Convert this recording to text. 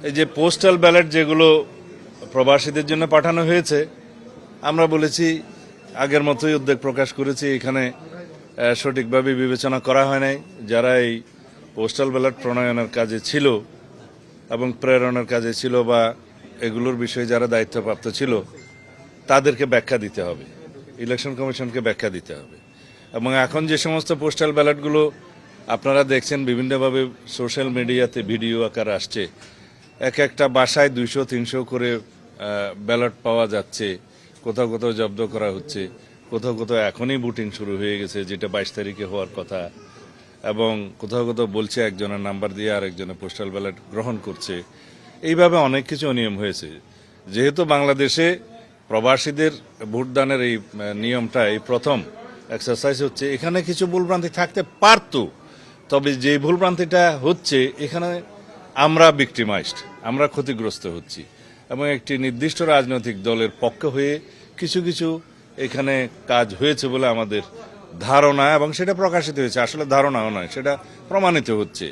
এই যে postal ballot যেগুলো প্রবাসীদের জন্য পাঠানো হয়েছে, আমরা বলেছি আগের মতোই উদ্বেগ প্রকাশ করেছি, এখানে সঠিকভাবে বিবেচনা করা হয় নাই। যারা এই পোস্টাল ব্যালট প্রণয়নের কাজে ছিল এবং প্রেরণের কাজে ছিল বা এগুলোর বিষয়ে যারা দায়িত্বপ্রাপ্ত ছিল তাদেরকে ব্যাখ্যা দিতে হবে, ইলেকশন কমিশনকে ব্যাখ্যা দিতে হবে। এবং এখন যে সমস্ত পোস্টাল ব্যালটগুলো আপনারা দেখছেন বিভিন্নভাবে সোশ্যাল মিডিয়াতে ভিডিও আকার আসছে, এক একটা বাসায় 200-300 করে ব্যালট পাওয়া যাচ্ছে, কোথাও কোথাও জব্দ করা হচ্ছে, কোথাও কোথাও এখনই ভোটিং শুরু হয়ে গেছে, যেটা 22 তারিখে হওয়ার কথা, এবং কোথাও কোথাও বলছে একজনের নাম্বার দিয়ে আরেকজনের পোস্টাল ব্যালট গ্রহণ করছে। এইভাবে অনেক কিছু অনিয়ম হয়েছে। যেহেতু বাংলাদেশে প্রবাসীদের ভোটদানের এই নিয়মটা এই প্রথম এক্সারসাইজ হচ্ছে, এখানে কিছু ভুলভ্রান্তি থাকতে পারত, তবে যে ভুলভ্রান্তিটা হচ্ছে এখানে আমরা ভিক্টিমাইজড, আমরা ক্ষতিগ্রস্ত হচ্ছি এবং একটি নির্দিষ্ট রাজনৈতিক দলের পক্ষ হয়ে কিছু কিছু এখানে কাজ হয়েছে বলে আমাদের ধারণা, এবং সেটা প্রকাশিত হয়েছে। আসলে ধারণাও নয়, সেটা প্রমাণিত হচ্ছে।